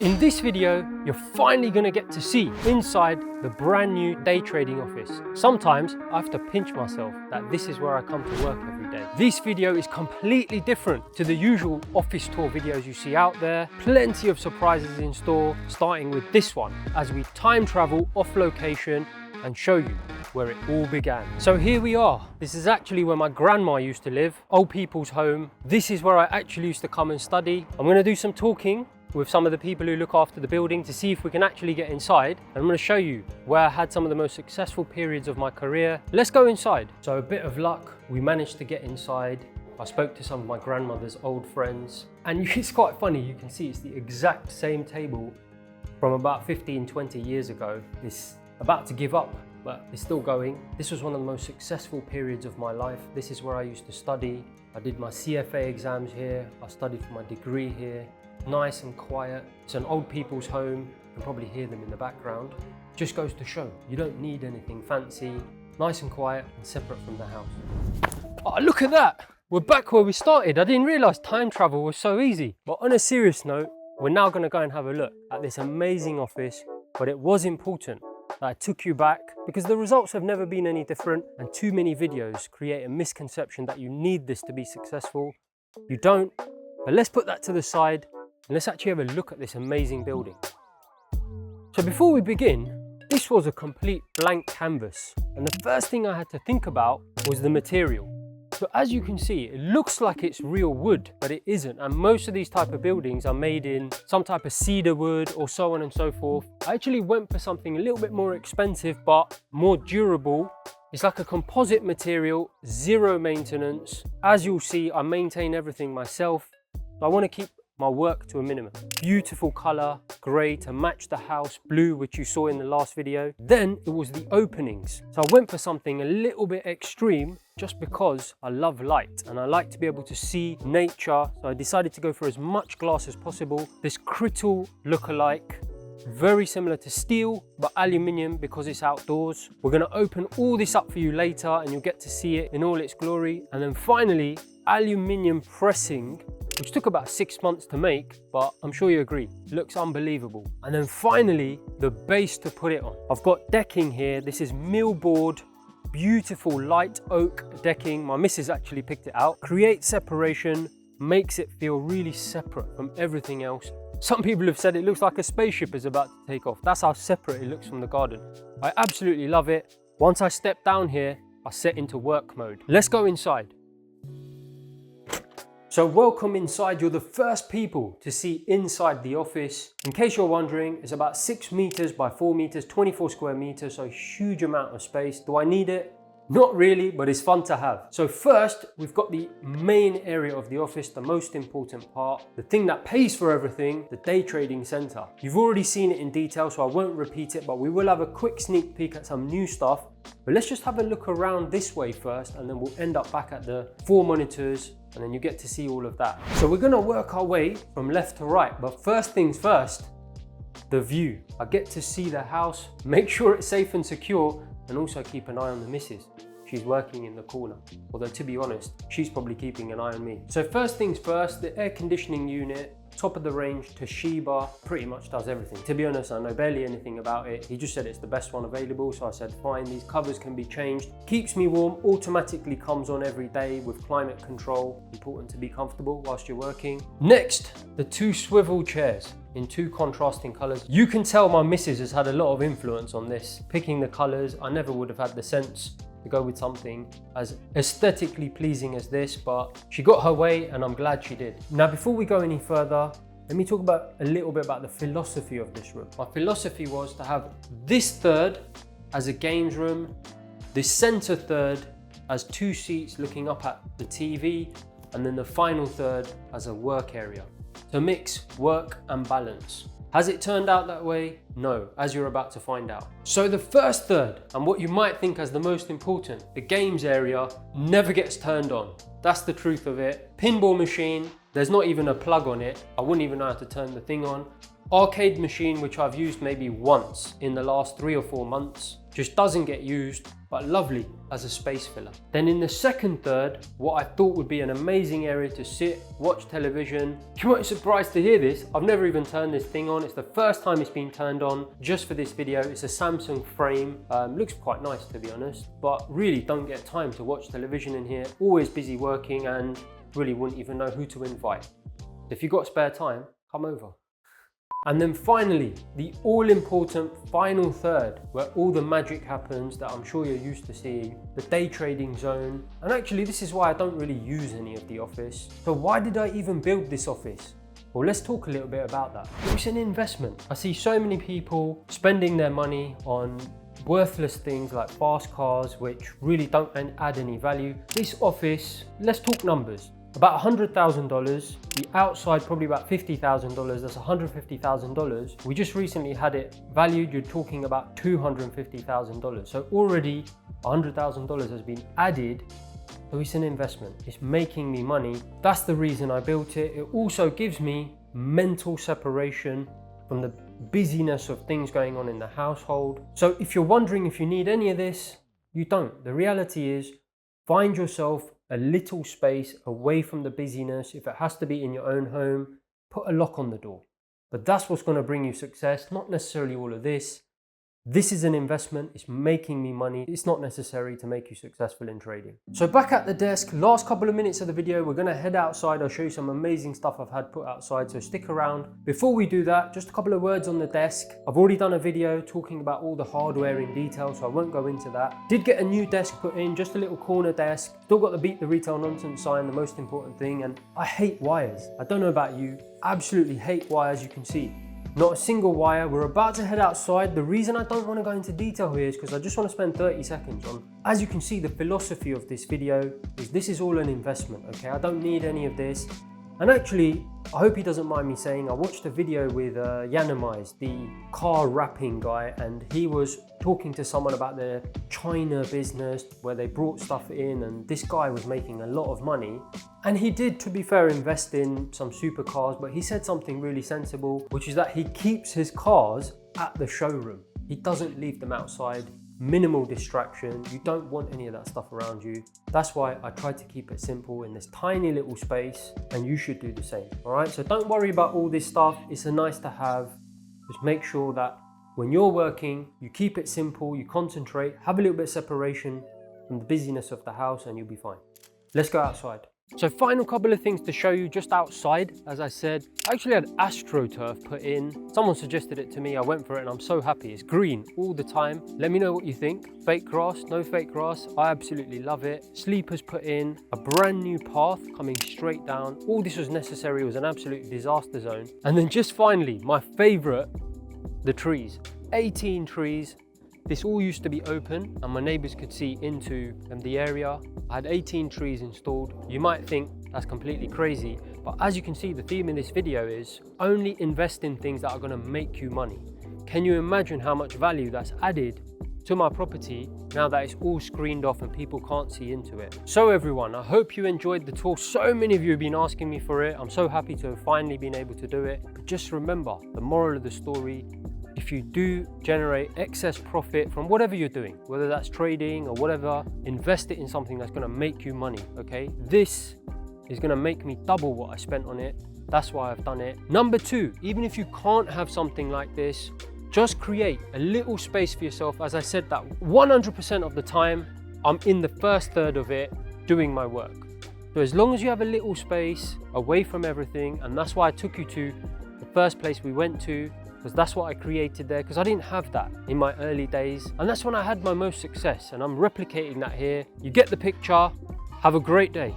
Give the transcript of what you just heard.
In this video, you're finally going to get to see inside the brand new day trading office. Sometimes I have to pinch myself that this is where I come to work every day. This video is completely different to the usual office tour videos you see out there. Plenty of surprises in store, starting with this one as we time travel off location and show you where it all began. So here we are. This is actually where my grandma used to live, old people's home. This is where I actually used to come and study. I'm going to do some talking with some of the people who look after the building to see if we can actually get inside. And I'm going to show you where I had some of the most successful periods of my career. Let's go inside. So a bit of luck, we managed to get inside. I spoke to some of my grandmother's old friends, and it's quite funny. You can see it's the exact same table from about 15-20 years ago. It's about to give up, but it's still going. This was one of the most successful periods of my life. This is where I used to study. I did my CFA exams here. I studied for my degree here. Nice and quiet. It's an old people's home. You can probably hear them in the background. Just goes to show you don't need anything fancy. Nice and quiet and separate from the house. Oh, look at that! We're back where we started. I didn't realize time travel was so easy. But on a serious note, we're now going to go and have a look at this amazing office. But it was important that I took you back because the results have never been any different, and too many videos create a misconception that you need this to be successful. You don't. But let's put that to the side and let's actually have a look at this amazing building. So before we begin, this was a complete blank canvas, and the first thing I had to think about was the material. So as you can see, it looks like it's real wood, but it isn't. And most of these type of buildings are made in some type of cedar wood or so on and so forth. I actually went for something a little bit more expensive, but more durable. It's like a composite material, zero maintenance. As you'll see, I maintain everything myself. I want to keep my work to a minimum. Beautiful color, gray to match the house, blue, which you saw in the last video. Then it was the openings. So I went for something a little bit extreme just because I love light and I like to be able to see nature. So I decided to go for as much glass as possible. This crystal look-alike, very similar to steel, but aluminium because it's outdoors. We're gonna open all this up for you later and you'll get to see it in all its glory. And then finally, aluminium pressing, which took about 6 months to make, but I'm sure you agree, looks unbelievable. And then finally, the base to put it on. I've got decking here. This is millboard, beautiful light oak decking. My missus actually picked it out. Creates separation, makes it feel really separate from everything else. Some people have said it looks like a spaceship is about to take off. That's how separate it looks from the garden. I absolutely love it. Once I step down here, I set into work mode. Let's go inside. So welcome inside. You're the first people to see inside the office. In case you're wondering, it's about 6 meters by 4 meters, 24 square meters, so a huge amount of space. Do I need it? Not really, but it's fun to have. So first, we've got the main area of the office, the most important part, the thing that pays for everything, the day trading center. You've already seen it in detail, so I won't repeat it, but we will have a quick sneak peek at some new stuff. But let's just have a look around this way first, and then we'll end up back at the 4 monitors, and then you get to see all of that. So we're gonna work our way from left to right, but first things first, the view. I get to see the house, make sure it's safe and secure, and also keep an eye on the missus. She's working in the corner. Although to be honest, she's probably keeping an eye on me. So first things first, the air conditioning unit, top of the range Toshiba, pretty much does everything. To be honest, I know barely anything about it. He just said it's the best one available, so I said fine, these covers can be changed. Keeps me warm, automatically comes on every day with climate control. Important to be comfortable whilst you're working. Next, the 2 swivel chairs in 2 contrasting colors. You can tell my missus has had a lot of influence on this. Picking the colors, I never would have had the sense to go with something as aesthetically pleasing as this, but she got her way and I'm glad she did. Now, before we go any further, let me talk about a little bit about the philosophy of this room. My philosophy was to have this third as a games room, this center third as 2 seats looking up at the TV, and then the final third as a work area. To mix work and balance. Has it turned out that way? No, as you're about to find out. So the first third, and what you might think as the most important, the games area, never gets turned on. That's the truth of it. Pinball machine, there's not even a plug on it. I wouldn't even know how to turn the thing on. arcade machine, which I've used maybe once in the last 3 or 4 months. Just doesn't get used, but lovely as a space filler. Then in the second third, what I thought would be an amazing area to sit, watch television. You might be surprised to hear this. I've never even turned this thing on. It's the first time it's been turned on just for this video. It's a Samsung frame. Looks quite nice, to be honest, but really don't get time to watch television in here. Always busy working and really wouldn't even know who to invite. If you've got spare time, come over. And then finally, the all-important final third, where all the magic happens that I'm sure you're used to seeing, the day trading zone. And actually, this is why I don't really use any of the office. So why did I even build this office? Well, let's talk a little bit about that. It's an investment. I see so many people spending their money on worthless things like fast cars, which really don't add any value. This office, let's talk numbers. About $100,000, the outside probably about $50,000, that's $150,000. We just recently had it valued, you're talking about $250,000. So already $100,000 has been added, so it's an investment. It's making me money. That's the reason I built it. It also gives me mental separation from the busyness of things going on in the household. So if you're wondering if you need any of this, you don't. The reality is, find yourself a little space away from the busyness. If it has to be in your own home, put a lock on the door. But that's what's going to bring you success, not necessarily all of this. This is an investment, it's making me money. It's not necessary to make you successful in trading. So back at the desk, last couple of minutes of the video, we're gonna head outside. I'll show you some amazing stuff I've had put outside, so stick around. Before we do that, just a couple of words on the desk. I've already done a video talking about all the hardware in detail, so I won't go into that. Did get a new desk put in, just a little corner desk. Still got the beat the retail nonsense sign, the most important thing, and I hate wires. I don't know about you, absolutely hate wires, you can see. Not a single wire. We're about to head outside. The reason I don't want to go into detail here is because I just want to spend 30 seconds on, as you can see, the philosophy of this video is this is all an investment, okay? I don't need any of this. And actually, I hope he doesn't mind me saying, I watched a video with Yanamize, the car wrapping guy, and he was talking to someone about their China business where they brought stuff in, and this guy was making a lot of money. And he did, to be fair, invest in some supercars, but he said something really sensible, which is that he keeps his cars at the showroom. He doesn't leave them outside. Minimal distraction. You don't want any of that stuff around you. That's why I try to keep it simple in this tiny little space, and you should do the same. All right, so don't worry about all this stuff. It's a nice to have. Just make sure that when you're working, you keep it simple, you concentrate, have a little bit of separation from the busyness of the house, and you'll be fine. Let's go outside. So final couple of things to show you just outside. As I said, I actually had AstroTurf put in. Someone suggested it to me, I went for it, and I'm so happy. It's green all the time. Let me know what you think. Fake grass, no fake grass, I absolutely love it. Sleepers put in, a brand new path coming straight down. All this was necessary, it was an absolute disaster zone. And then just finally, my favorite, the trees. 18 trees. This all used to be open and my neighbors could see into the area. I had 18 trees installed. You might think that's completely crazy, but as you can see, the theme in this video is only invest in things that are gonna make you money. Can you imagine how much value that's added to my property now that it's all screened off and people can't see into it? So everyone, I hope you enjoyed the tour. So many of you have been asking me for it. I'm so happy to have finally been able to do it. But just remember, the moral of the story, if you do generate excess profit from whatever you're doing, whether that's trading or whatever, invest it in something that's gonna make you money, okay? This is gonna make me double what I spent on it. That's why I've done it. Number two, even if you can't have something like this, just create a little space for yourself. As I said, that 100% of the time, I'm in the first third of it doing my work. So as long as you have a little space away from everything, and that's why I took you to the first place we went to, because that's what I created there, because I didn't have that in my early days. And that's when I had my most success, and I'm replicating that here. You get the picture. Have a great day.